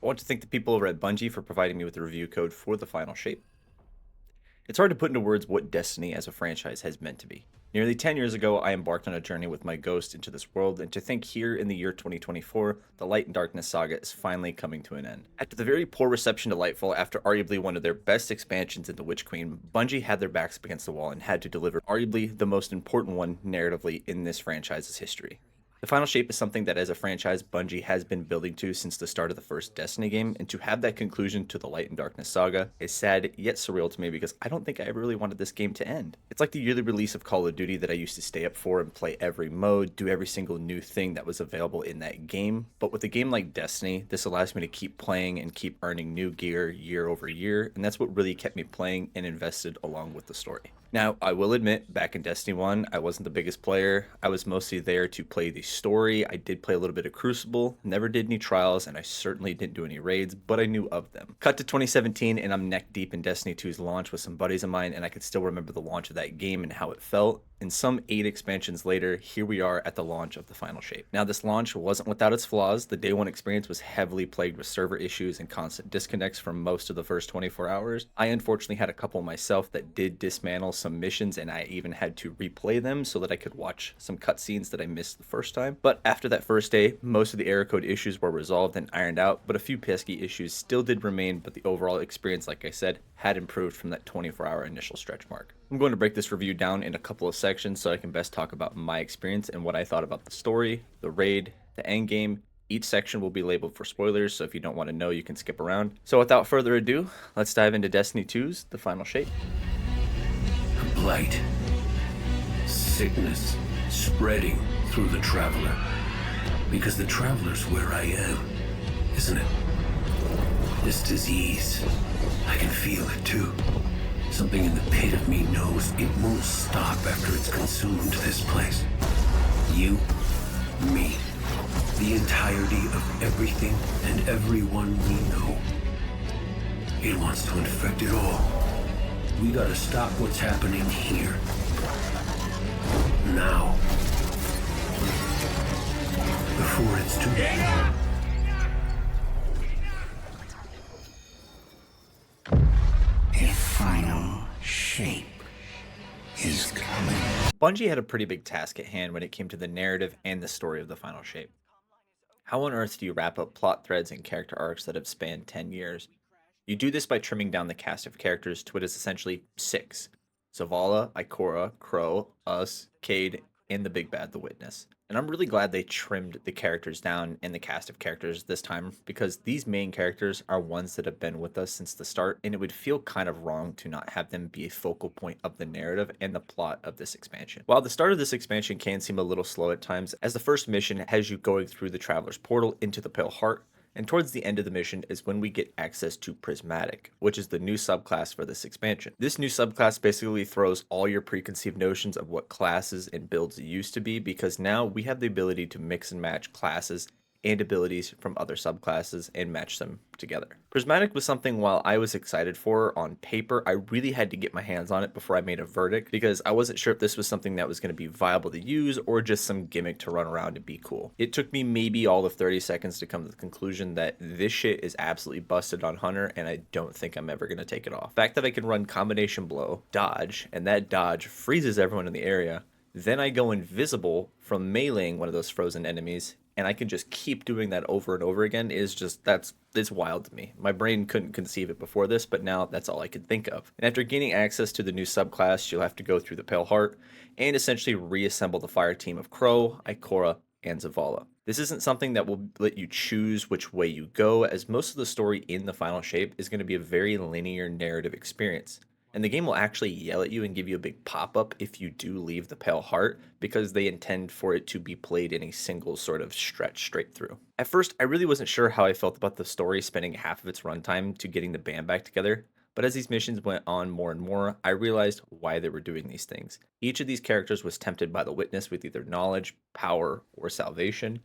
want to thank the people over at Bungie for providing me with the review code for the final shape. It's hard to put into words what Destiny as a franchise has meant to me. Nearly 10 years ago, I embarked on a journey with my ghost into this world, and to think here in the year 2024, the Light and Darkness saga is finally coming to an end. After the very poor reception to Lightfall after arguably one of their best expansions in The Witch Queen, Bungie had their backs up against the wall and had to deliver arguably the most important one narratively in this franchise's history. The final shape is something that as a franchise Bungie has been building to since the start of the first Destiny game, and to have that conclusion to the Light and Darkness saga is sad yet surreal to me because I don't think I ever really wanted this game to end. It's like the yearly release of Call of Duty that I used to stay up for and play every mode, do every single new thing that was available in that game, but with a game like Destiny, this allows me to keep playing and keep earning new gear year over year, and that's what really kept me playing and invested along with the story. Now, I will admit, back in Destiny 1, I wasn't the biggest player. I was mostly there to play the story. I did play a little bit of Crucible, never did any trials, and I certainly didn't do any raids, but I knew of them. Cut to 2017, and I'm neck deep in Destiny 2's launch with some buddies of mine, and I could still remember the launch of that game and how it felt. And some 8 expansions later, here we are at the launch of the final shape. Now, this launch wasn't without its flaws. The day one experience was heavily plagued with server issues and constant disconnects for most of the first 24 hours. I unfortunately had a couple myself that did dismantle some missions, and I even had to replay them so that I could watch some cutscenes that I missed the first time. But after that first day, most of the error code issues were resolved and ironed out, but a few pesky issues still did remain, but the overall experience, like I said, had improved from that 24-hour initial stretch mark. I'm going to break this review down in a couple of sections so I can best talk about my experience and what I thought about the story, the raid, the endgame. Each section will be labeled for spoilers, so if you don't want to know, you can skip around. So without further ado, let's dive into Destiny 2's The Final Shape. Blight. Sickness spreading through the Traveler. Because the Traveler's where I am, isn't it? This disease, I can feel it too. Something in the pit of me knows it won't stop after it's consumed this place. You, me, the entirety of everything and everyone we know. It wants to infect it all. We gotta stop what's happening here. Now. Before it's too late. The final shape is coming. Bungie had a pretty big task at hand when it came to the narrative and the story of the final shape. How on earth do you wrap up plot threads and character arcs that have spanned 10 years? You do this by trimming down the cast of characters to what is essentially 6. Zavala, Ikora, Crow, us, Cade, and the big bad, the Witness. And I'm really glad they trimmed the characters down and the cast of characters this time, because these main characters are ones that have been with us since the start, and it would feel kind of wrong to not have them be a focal point of the narrative and the plot of this expansion. While the start of this expansion can seem a little slow at times, as the first mission has you going through the Traveler's Portal into the Pale Heart, and towards the end of the mission is when we get access to Prismatic, which is the new subclass for this expansion. This new subclass basically throws all your preconceived notions of what classes and builds used to be, because now we have the ability to mix and match classes and abilities from other subclasses and match them together. Prismatic was something, while I was excited for on paper, I really had to get my hands on it before I made a verdict, because I wasn't sure if this was something that was going to be viable to use or just some gimmick to run around and be cool. It took me maybe all of 30 seconds to come to the conclusion that this shit is absolutely busted on Hunter, and I don't think I'm ever going to take it off. The fact that I can run combination blow, dodge, and that dodge freezes everyone in the area, then I go invisible from meleeing one of those frozen enemies, and I can just keep doing that over and over again is just, it's wild to me. My brain couldn't conceive it before this, but now that's all I could think of. And after gaining access to the new subclass, you'll have to go through the Pale Heart and essentially reassemble the fire team of Crow, Ikora, and Zavala. This isn't something that will let you choose which way you go, as most of the story in the final shape is going to be a very linear narrative experience. And the game will actually yell at you and give you a big pop-up if you do leave the Pale Heart, because they intend for it to be played in a single sort of stretch straight through. At first, I really wasn't sure how I felt about the story spending half of its runtime to getting the band back together, but as these missions went on more and more, I realized why they were doing these things. Each of these characters was tempted by the Witness with either knowledge, power, or salvation.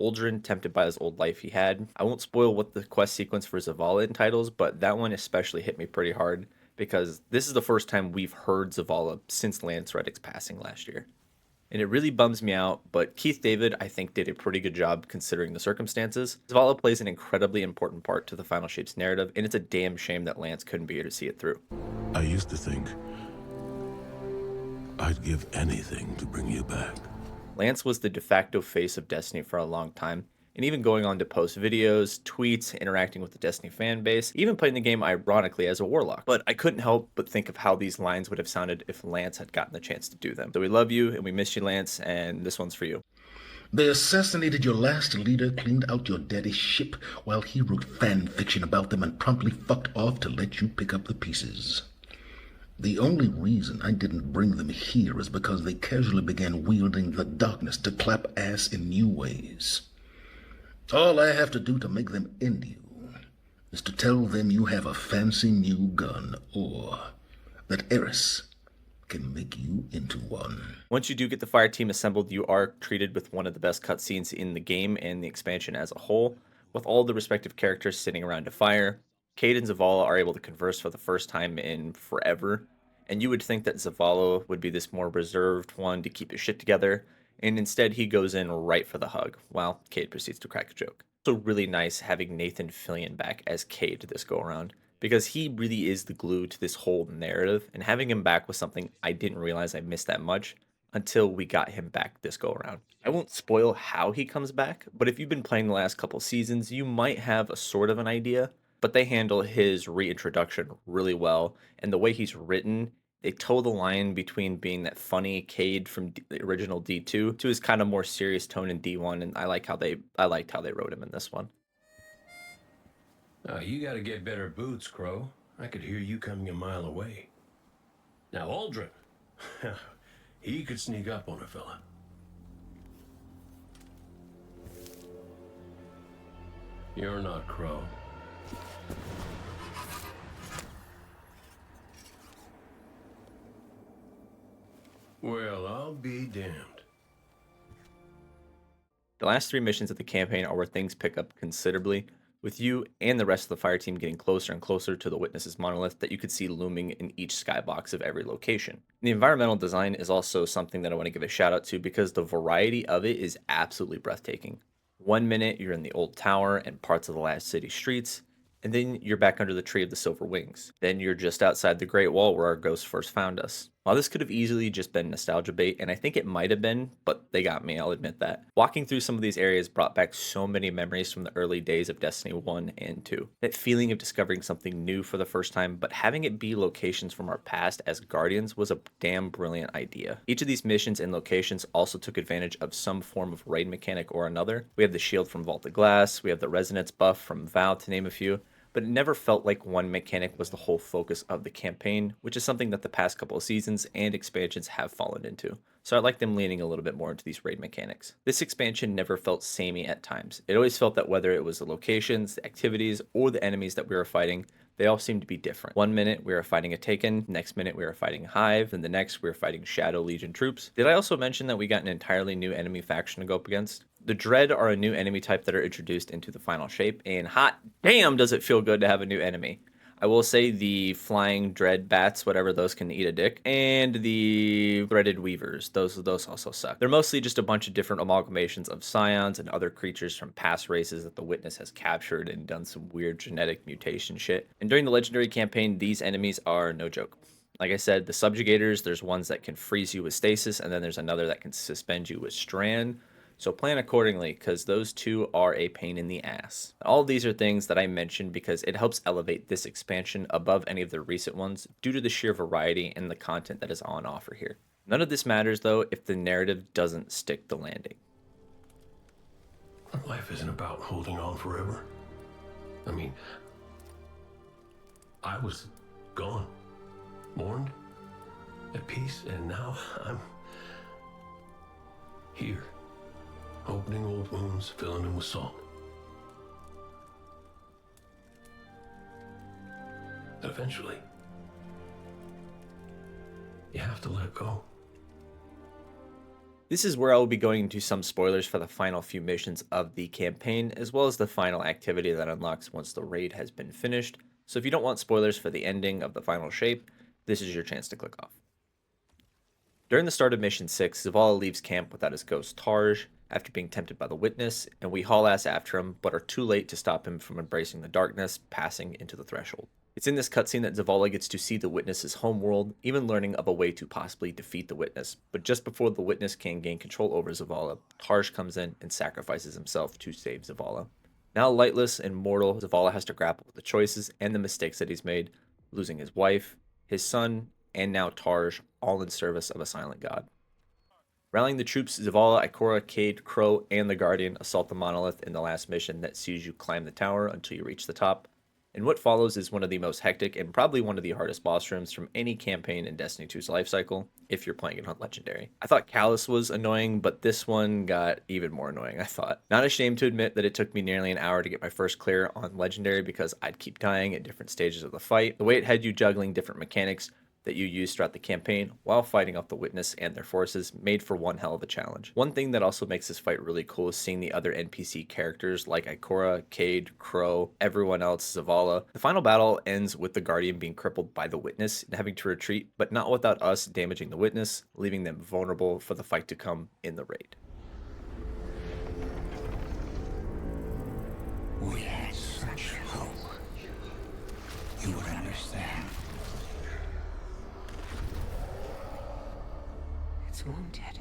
Uldren tempted by his old life he had. I won't spoil what the quest sequence for Zavala entitles, but that one especially hit me pretty hard, because this is the first time we've heard Zavala since Lance Reddick's passing last year. And it really bums me out, but Keith David, I think, did a pretty good job considering the circumstances. Zavala plays an incredibly important part to the Final Shape's narrative, and it's a damn shame that Lance couldn't be here to see it through. I used to think I'd give anything to bring you back. Lance was the de facto face of Destiny for a long time, and even going on to post videos, tweets, interacting with the Destiny fan base, even playing the game ironically as a warlock. But I couldn't help but think of how these lines would have sounded if Lance had gotten the chance to do them. So we love you and we miss you, Lance, and this one's for you. They assassinated your last leader, cleaned out your daddy's ship, while he wrote fan fiction about them and promptly fucked off to let you pick up the pieces. The only reason I didn't bring them here is because they casually began wielding the darkness to clap ass in new ways. All I have to do to make them end you is to tell them you have a fancy new gun, or that Eris can make you into one. Once you do get the fire team assembled, you are treated with one of the best cutscenes in the game and the expansion as a whole, with all the respective characters sitting around a fire. Cade and Zavala are able to converse for the first time in forever, and you would think that Zavala would be this more reserved one to keep his shit together, and instead he goes in right for the hug, while Cade proceeds to crack a joke. Also really nice having Nathan Fillion back as Cade this go around, because he really is the glue to this whole narrative, and having him back was something I didn't realize I missed that much until we got him back this go around. I won't spoil how he comes back, but if you've been playing the last couple seasons, you might have a sort of an idea, but they handle his reintroduction really well, and the way he's written, they toe the line between being that funny Cade from the original D2 to his kind of more serious tone in D1, and I liked how they wrote him in this one. You gotta get better boots, Crow. I could hear you coming a mile away. Now, Aldrin. He could sneak up on a fella. You're not Crow. Well, I'll be damned. The last 3 missions of the campaign are where things pick up considerably, with you and the rest of the fire team getting closer and closer to the Witness's monolith that you could see looming in each skybox of every location. The environmental design is also something that I want to give a shout out to because the variety of it is absolutely breathtaking. One minute you're in the old tower and parts of the last city streets, and then you're back under the tree of the Silver Wings. Then you're just outside the Great Wall where our ghosts first found us. While this could have easily just been nostalgia bait, and I think it might have been, but they got me, I'll admit that. Walking through some of these areas brought back so many memories from the early days of Destiny 1 and 2. That feeling of discovering something new for the first time, but having it be locations from our past as Guardians was a damn brilliant idea. Each of these missions and locations also took advantage of some form of raid mechanic or another. We have the shield from Vaulted Glass, we have the resonance buff from Val, to name a few, but it never felt like one mechanic was the whole focus of the campaign, which is something that the past couple of seasons and expansions have fallen into. So I like them leaning a little bit more into these raid mechanics. This expansion never felt samey at times. It always felt that whether it was the locations, the activities, or the enemies that we were fighting, they all seemed to be different. One minute we were fighting a Taken, next minute we were fighting Hive, and the next we were fighting Shadow Legion troops. Did I also mention that we got an entirely new enemy faction to go up against? The Dread are a new enemy type that are introduced into the final shape, and hot damn does it feel good to have a new enemy. I will say the flying dread bats, whatever those, can eat a dick, and the threaded weavers, those also suck. They're mostly just a bunch of different amalgamations of scions and other creatures from past races that the Witness has captured and done some weird genetic mutation shit. And during the legendary campaign, these enemies are no joke. Like I said, the subjugators, there's ones that can freeze you with stasis, and then there's another that can suspend you with strand. So plan accordingly, because those two are a pain in the ass. All of these are things that I mentioned because it helps elevate this expansion above any of the recent ones due to the sheer variety and the content that is on offer here. None of this matters though if the narrative doesn't stick the landing. Life isn't about holding on forever. I mean, I was gone, mourned, at peace, and now I'm here. Opening old wounds, filling them with salt. And eventually, you have to let go. This is where I will be going into some spoilers for the final few missions of the campaign, as well as the final activity that unlocks once the raid has been finished. So if you don't want spoilers for the ending of the final shape, this is your chance to click off. During the start of Mission 6, Zavala leaves camp without his ghost Tarj after being tempted by the Witness, and we haul ass after him, but are too late to stop him from embracing the darkness, passing into the threshold. It's in this cutscene that Zavala gets to see the Witness's homeworld, even learning of a way to possibly defeat the Witness. But just before the Witness can gain control over Zavala, Tarj comes in and sacrifices himself to save Zavala. Now lightless and mortal, Zavala has to grapple with the choices and the mistakes that he's made, losing his wife, his son, and now Tarj, all in service of a silent god. Rallying the troops, Zavala, Ikora, Cade, Crow, and the Guardian assault the monolith in the last mission that sees you climb the tower until you reach the top. And what follows is one of the most hectic and probably one of the hardest boss rooms from any campaign in Destiny 2's lifecycle, if you're playing it on Legendary. I thought Callus was annoying, but this one got even more annoying, I thought. Not ashamed to admit that it took me nearly an hour to get my first clear on Legendary because I'd keep dying at different stages of the fight. The way it had you juggling different mechanics that you use throughout the campaign while fighting off the Witness and their forces made for one hell of a challenge. One thing that also makes this fight really cool is seeing the other NPC characters like Ikora, Cade, Crow, everyone else, Zavala. The final battle ends with the Guardian being crippled by the Witness and having to retreat, but not without us damaging the Witness, leaving them vulnerable for the fight to come in the raid. We had such hope. You would understand. It's wounded.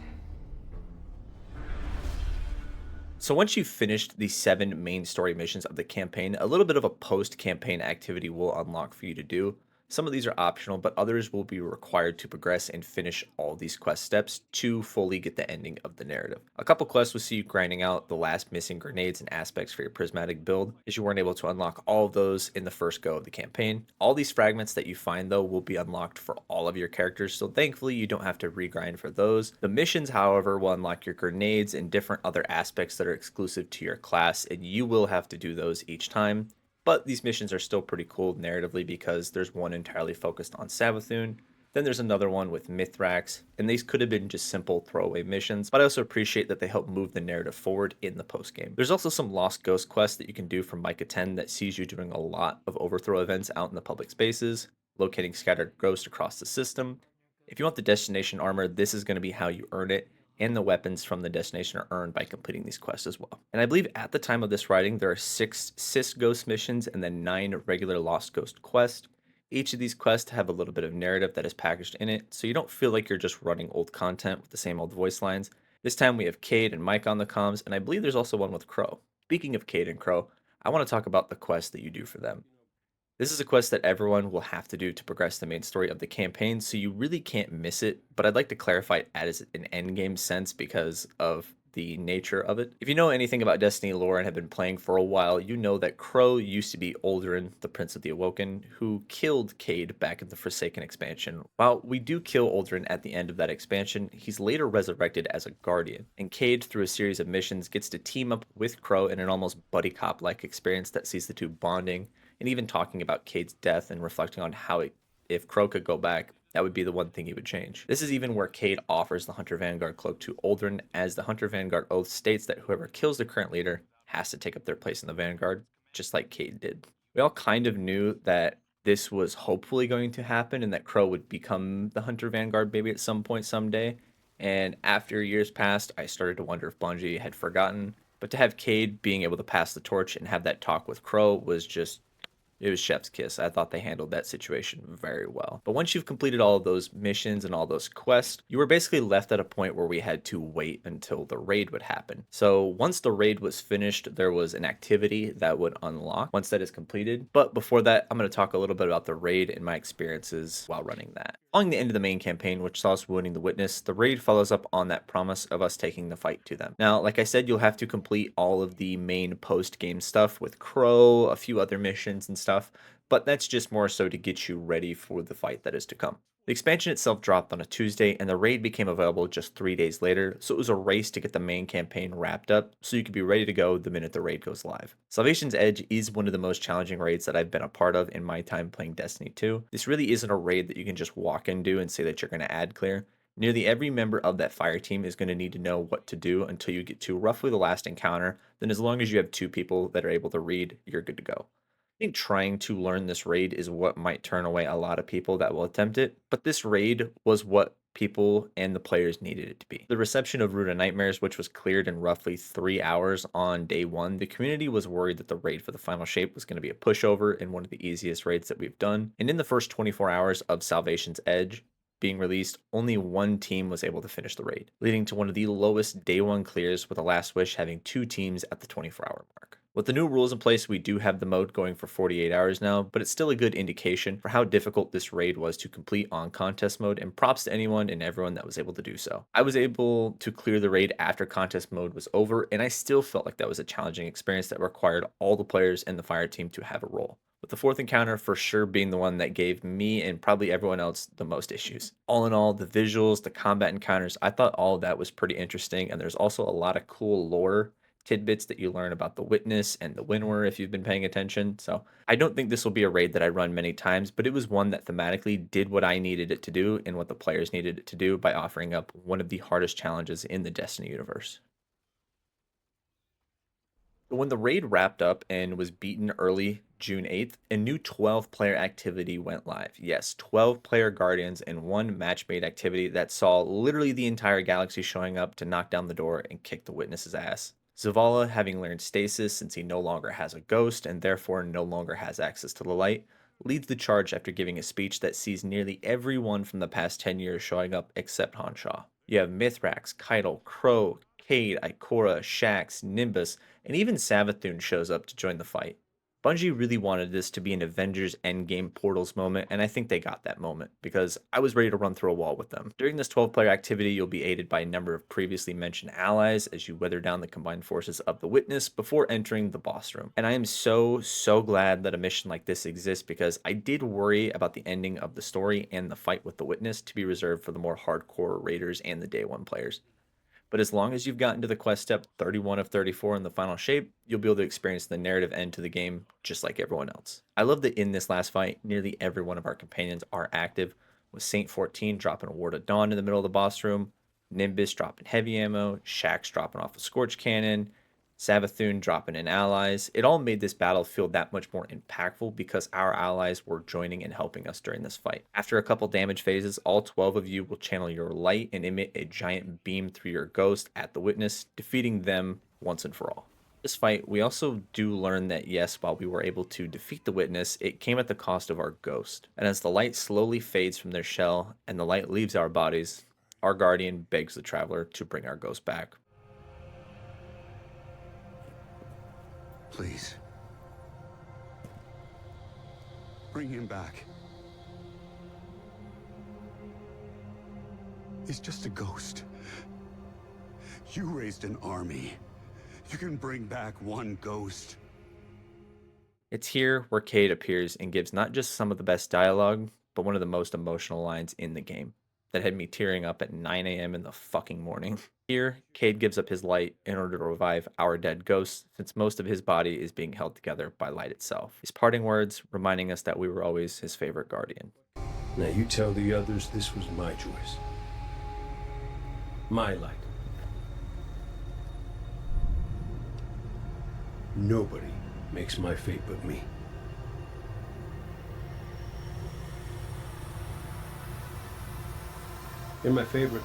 So once you've finished the 7 main story missions of the campaign, a little bit of a post-campaign activity will unlock for you to do. Some of these are optional, but others will be required to progress and finish all these quest steps to fully get the ending of the narrative. A couple quests will see you grinding out the last missing grenades and aspects for your prismatic build, as you weren't able to unlock all of those in the first go of the campaign. All these fragments that you find, though, will be unlocked for all of your characters, so thankfully you don't have to regrind for those. The missions, however, will unlock your grenades and different other aspects that are exclusive to your class, and you will have to do those each time. But these missions are still pretty cool narratively because there's one entirely focused on Savathun, then there's another one with Mithrax, and these could have been just simple throwaway missions, but I also appreciate that they help move the narrative forward in the postgame. There's also some Lost Ghost quests that you can do from Micah 10 that sees you doing a lot of overthrow events out in the public spaces, locating scattered ghosts across the system. If you want the destination armor, this is going to be how you earn it, and the weapons from the destination are earned by completing these quests as well. And I believe at the time of this writing, there are 6 Sis Ghost missions and then 9 regular Lost Ghost quests. Each of these quests have a little bit of narrative that is packaged in it, so you don't feel like you're just running old content with the same old voice lines. This time we have Cade and Mike on the comms, and I believe there's also one with Crow. Speaking of Cade and Crow, I want to talk about the quest that you do for them. This is a quest that everyone will have to do to progress the main story of the campaign, so you really can't miss it, but I'd like to clarify it as an endgame sense because of the nature of it. If you know anything about Destiny lore and have been playing for a while, you know that Crow used to be Aldrin, the Prince of the Awoken, who killed Cade back in the Forsaken expansion. While we do kill Aldrin at the end of that expansion, he's later resurrected as a Guardian, and Cade, through a series of missions, gets to team up with Crow in an almost buddy cop-like experience that sees the two bonding, and even talking about Cade's death and reflecting on how if Crow could go back, that would be the one thing he would change. This is even where Cade offers the Hunter Vanguard cloak to Aldrin, as the Hunter Vanguard oath states that whoever kills the current leader has to take up their place in the Vanguard, just like Cade did. We all kind of knew that this was hopefully going to happen and that Crow would become the Hunter Vanguard maybe at some point someday. And after years passed, I started to wonder if Bungie had forgotten. But to have Cade being able to pass the torch and have that talk with Crow was just, it was chef's kiss. I thought they handled that situation very well. But once you've completed all of those missions and all those quests, you were basically left at a point where we had to wait until the raid would happen. So once the raid was finished, there was an activity that would unlock once that is completed. But before that, I'm going to talk a little bit about the raid and my experiences while running that. Following the end of the main campaign, which saw us wounding the Witness, the raid follows up on that promise of us taking the fight to them. Now, like I said, you'll have to complete all of the main post-game stuff with Crow, a few other missions and stuff, but that's just more so to get you ready for the fight that is to come. The expansion itself dropped on a Tuesday, and the raid became available just 3 days later, so it was a race to get the main campaign wrapped up so you could be ready to go the minute the raid goes live. Salvation's Edge is one of the most challenging raids that I've been a part of in my time playing Destiny 2. This really isn't a raid that you can just walk into and say that you're going to ad clear. Nearly every member of that fire team is going to need to know what to do until you get to roughly the last encounter. Then as long as you have 2 people that are able to read, you're good to go. I think trying to learn this raid is what might turn away a lot of people that will attempt it, but this raid was what people and the players needed it to be. The reception of Root of Nightmares, which was cleared in roughly 3 hours on day one, the community was worried that the raid for the final shape was going to be a pushover and one of the easiest raids that we've done. And in the first 24 hours of Salvation's Edge being released, only one team was able to finish the raid, leading to one of the lowest day one clears, with the Last Wish having 2 teams at the 24-hour mark. With the new rules in place, we do have the mode going for 48 hours now, but it's still a good indication for how difficult this raid was to complete on contest mode, and props to anyone and everyone that was able to do so. I was able to clear the raid after contest mode was over, and I still felt like that was a challenging experience that required all the players in the fire team to have a role, with the fourth encounter for sure being the one that gave me and probably everyone else the most issues. All in all, the visuals, the combat encounters, I thought all of that was pretty interesting, and there's also a lot of cool lore tidbits that you learn about the Witness and the Winnower if you've been paying attention. So I don't think this will be a raid that I run many times, but it was one that thematically did what I needed it to do and what the players needed it to do by offering up one of the hardest challenges in the Destiny universe. When the raid wrapped up and was beaten early June 8th, a new 12-player activity went live. Yes, 12-player Guardians and one match-made activity that saw literally the entire galaxy showing up to knock down the door and kick the Witness's ass. Zavala, having learned stasis since he no longer has a ghost and therefore no longer has access to the light, leads the charge after giving a speech that sees nearly everyone from the past 10 years showing up except Hanshaw. You have Mithrax, Keitel, Crow, Cade, Ikora, Shax, Nimbus, and even Savathun shows up to join the fight. Bungie really wanted this to be an Avengers Endgame Portals moment, and I think they got that moment, because I was ready to run through a wall with them. During this 12-player activity, you'll be aided by a number of previously mentioned allies as you weather down the combined forces of the Witness before entering the boss room. And I am so glad that a mission like this exists, because I did worry about the ending of the story and the fight with the Witness to be reserved for the more hardcore raiders and the day one players. But as long as you've gotten to the quest step 31 of 34 in the final shape, you'll be able to experience the narrative end to the game just like everyone else. I love that in this last fight, nearly every one of our companions are active, with Saint 14 dropping a Ward of Dawn in the middle of the boss room, Nimbus dropping heavy ammo, Shax dropping off a Scorch Cannon, Savathun dropping in allies. It all made this battle feel that much more impactful because our allies were joining and helping us during this fight. After a couple damage phases, all 12 of you will channel your light and emit a giant beam through your ghost at the Witness, defeating them once and for all. This fight, we also do learn that yes, while we were able to defeat the Witness, it came at the cost of our ghost. And as the light slowly fades from their shell and the light leaves our bodies, our Guardian begs the Traveler to bring our ghost back. Please. Bring him back. He's just a ghost. You raised an army. You can bring back one ghost. It's here where Cade appears and gives not just some of the best dialogue, but one of the most emotional lines in the game that had me tearing up at 9 a.m. in the fucking morning. Here, Cade gives up his light in order to revive our dead ghost, since most of his body is being held together by light itself. His parting words reminding us that we were always his favorite guardian. Now you tell the others this was my choice. My light. Nobody makes my fate but me. You're my favorite.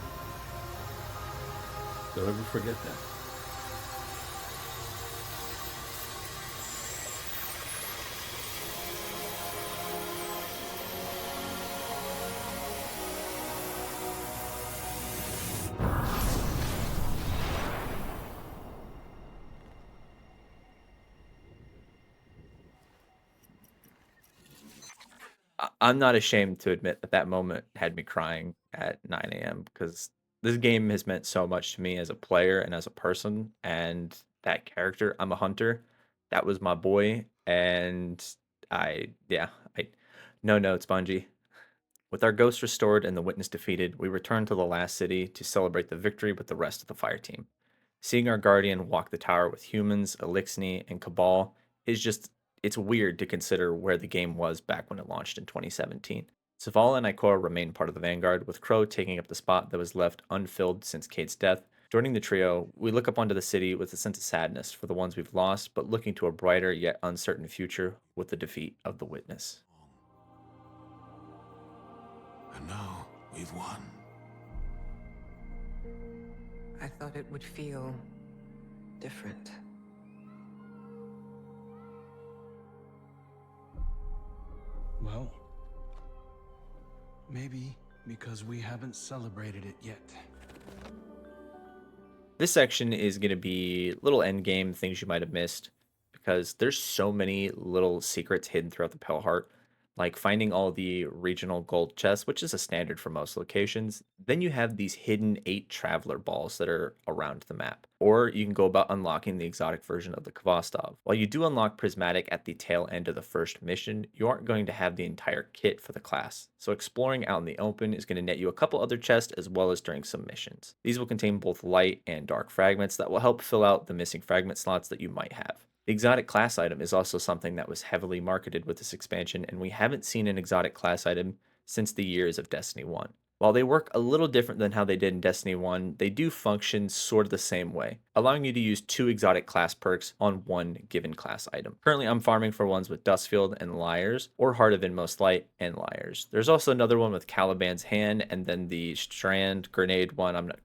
Don't ever forget that. I'm not ashamed to admit that that moment had me crying at 9 a.m. because this game has meant so much to me as a player and as a person. And that character, I'm a hunter, that was my boy. And yeah, no notes, Bungie. With our ghost restored and the Witness defeated, we return to the last city to celebrate the victory with the rest of the fire team. Seeing our Guardian walk the tower with humans, Elixni, and Cabal is just, it's weird to consider where the game was back when it launched in 2017. Zavala and Ikora remain part of the Vanguard, with Crow taking up the spot that was left unfilled since Kate's death. Joining the trio, we look up onto the city with a sense of sadness for the ones we've lost, but looking to a brighter yet uncertain future with the defeat of the Witness. And now we've won. I thought it would feel different. Well, maybe because we haven't celebrated it yet. This section is going to be little end game things you might have missed because there's so many little secrets hidden throughout the Pale Heart, like finding all the regional gold chests, which is a standard for most locations. Then you have these hidden 8 traveler balls that are around the map. Or you can go about unlocking the exotic version of the Kvostov. While you do unlock Prismatic at the tail end of the first mission, you aren't going to have the entire kit for the class. So exploring out in the open is going to net you a couple other chests as well as during some missions. These will contain both light and dark fragments that will help fill out the missing fragment slots that you might have. The exotic class item is also something that was heavily marketed with this expansion, and we haven't seen an exotic class item since the years of Destiny 1. While they work a little different than how they did in Destiny 1, they do function sort of the same way, allowing you to use 2 exotic class perks on one given class item. Currently, I'm farming for ones with Dustfield and Liars, or Heart of Inmost Light and Liars. There's also another one with Caliban's Hand, and then the Strand Grenade one. I'm not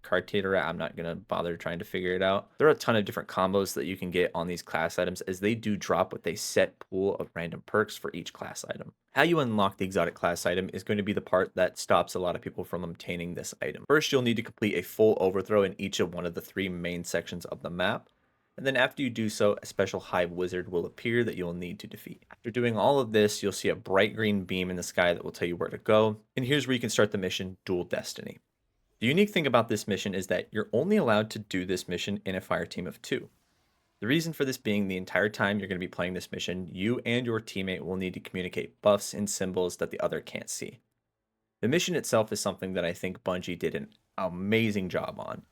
Cartera. I'm not gonna bother trying to figure it out. There are a ton of different combos that you can get on these class items, as they do drop with a set pool of random perks for each class item. How you unlock the exotic class item is going to be the part that stops a lot of people from obtaining this item. First, you'll need to complete a full overthrow in each of one of the 3 main sections of the map. And then after you do so, a special hive wizard will appear that you'll need to defeat. After doing all of this, you'll see a bright green beam in the sky that will tell you where to go. And here's where you can start the mission, Dual Destiny. The unique thing about this mission is that you're only allowed to do this mission in a fire team of 2. The reason for this being the entire time you're going to be playing this mission, you and your teammate will need to communicate buffs and symbols that the other can't see. The mission itself is something that I think Bungie did an amazing job on.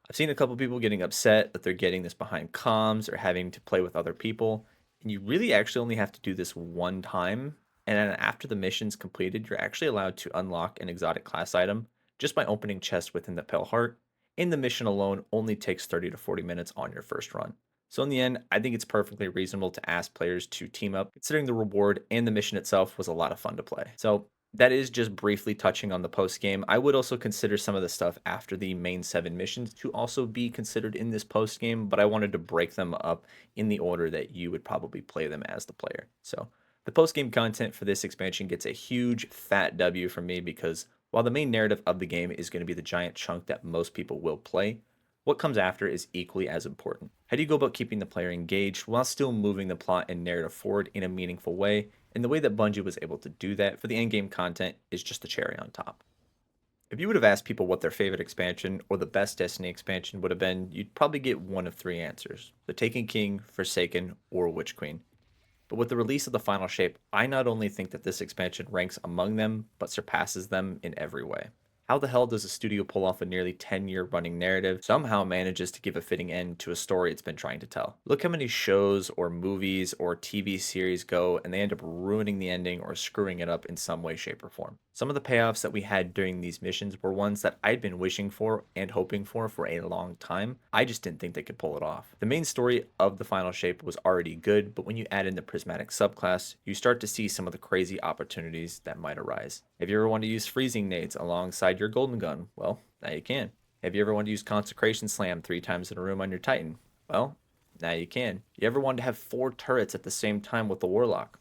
I've seen a couple people getting upset that they're getting this behind comms or having to play with other people, and you really actually only have to do this one time, and then after the mission's completed, you're actually allowed to unlock an exotic class item just by opening chests within the Pale Heart, and the mission alone only takes 30 to 40 minutes on your first run. So in the end, I think it's perfectly reasonable to ask players to team up, considering the reward and the mission itself was a lot of fun to play. So that is just briefly touching on the post game. I would also consider some of the stuff after the main 7 missions to also be considered in this post game, but I wanted to break them up in the order that you would probably play them as the player. So the post game content for this expansion gets a huge fat W from me, because while the main narrative of the game is going to be the giant chunk that most people will play, what comes after is equally as important. How do you go about keeping the player engaged while still moving the plot and narrative forward in a meaningful way? And the way that Bungie was able to do that for the endgame content is just the cherry on top. If you would have asked people what their favorite expansion or the best Destiny expansion would have been, you'd probably get one of 3 answers: the Taken King, Forsaken, or Witch Queen. But with the release of the final shape, I not only think that this expansion ranks among them, but surpasses them in every way. How the hell does a studio pull off a nearly 10-year running narrative, somehow manages to give a fitting end to a story it's been trying to tell? Look how many shows or movies or TV series go and they end up ruining the ending or screwing it up in some way, shape, or form. Some of the payoffs that we had during these missions were ones that I'd been wishing for and hoping for a long time. I just didn't think they could pull it off. The main story of the final shape was already good, but when you add in the prismatic subclass, you start to see some of the crazy opportunities that might arise. If you ever want to use freezing nades alongside your golden gun, well, now you can. Have you ever wanted to use consecration slam 3 times in a room on your Titan? Well, now you can. You ever wanted to have 4 turrets at the same time with the warlock?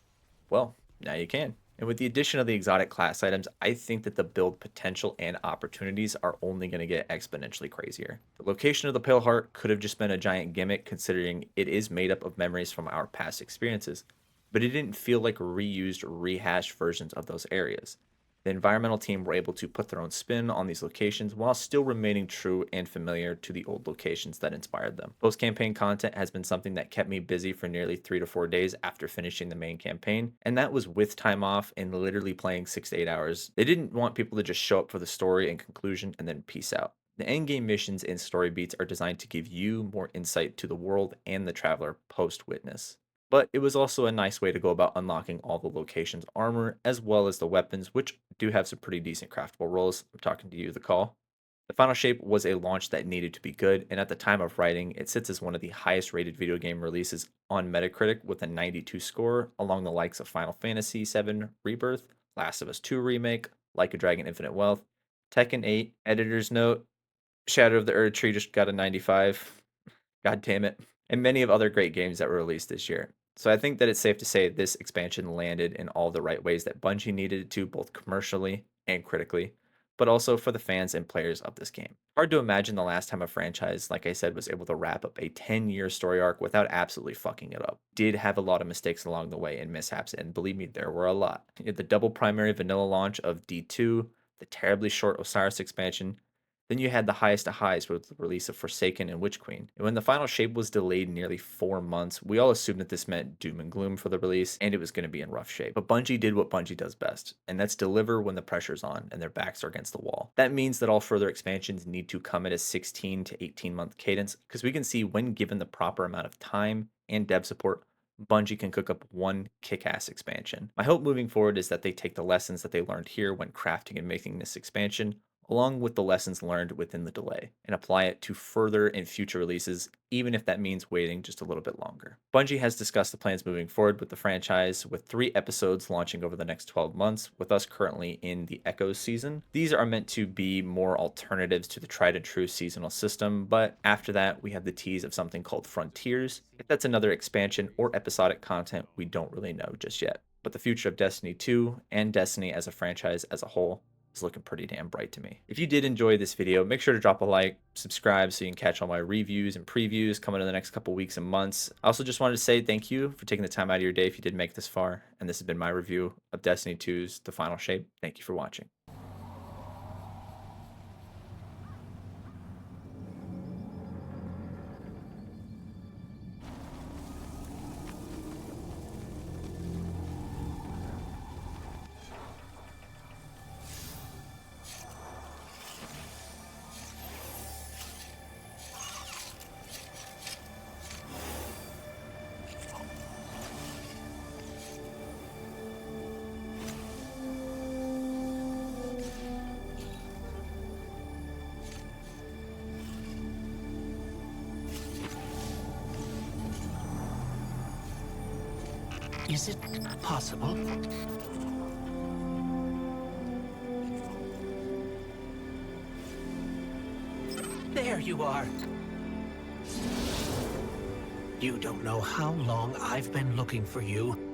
Well, now you can. And with the addition of the exotic class items, I think that the build potential and opportunities are only going to get exponentially crazier. The location of the Pale Heart could have just been a giant gimmick, considering it is made up of memories from our past experiences, but it didn't feel like reused, rehashed versions of those areas. The environmental team were able to put their own spin on these locations while still remaining true and familiar to the old locations that inspired them. Post campaign content has been something that kept me busy for nearly 3 to 4 days after finishing the main campaign, and that was with time off and literally playing 6 to 8 hours. They didn't want people to just show up for the story and conclusion and then peace out. The endgame missions and story beats are designed to give you more insight to the world and the traveler post witness. But it was also a nice way to go about unlocking all the location's armor, as well as the weapons, which do have some pretty decent craftable rolls. I'm talking to you, the call. The final shape was a launch that needed to be good, and at the time of writing, it sits as one of the highest rated video game releases on Metacritic with a 92 score, along the likes of Final Fantasy VII Rebirth, Last of Us 2 Remake, Like a Dragon Infinite Wealth, Tekken 8, Editor's Note, Shadow of the Erd Tree just got a 95. God damn it. And many of other great games that were released this year. So I think that it's safe to say this expansion landed in all the right ways that Bungie needed it to, both commercially and critically, but also for the fans and players of this game. Hard to imagine the last time a franchise, like I said, was able to wrap up a 10-year story arc without absolutely fucking it up. Did have a lot of mistakes along the way and mishaps, and believe me, there were a lot. You had the double primary vanilla launch of D2, the terribly short Osiris expansion, then you had the highest of highs with the release of Forsaken and Witch Queen. And when the final shape was delayed nearly 4 months, we all assumed that this meant doom and gloom for the release and it was going to be in rough shape. But Bungie did what Bungie does best, and that's deliver when the pressure's on and their backs are against the wall. That means that all further expansions need to come at a 16 to 18 month cadence, because we can see when given the proper amount of time and dev support, Bungie can cook up one kick-ass expansion. My hope moving forward is that they take the lessons that they learned here when crafting and making this expansion, along with the lessons learned within the delay, and apply it to further and future releases, even if that means waiting just a little bit longer. Bungie has discussed the plans moving forward with the franchise, with 3 episodes launching over the next 12 months, with us currently in the Echoes season. These are meant to be more alternatives to the tried and true seasonal system, but after that, we have the tease of something called Frontiers. If that's another expansion or episodic content, we don't really know just yet. But the future of Destiny 2 and Destiny as a franchise as a whole is looking pretty damn bright to me. If you did enjoy this video, make sure to drop a like, subscribe so you can catch all my reviews and previews coming in the next couple weeks and months. I also just wanted to say thank you for taking the time out of your day if you did make this far, and this has been my review of Destiny 2's The Final Shape. Thank you for watching. Is it possible? There you are. You don't know how long I've been looking for you.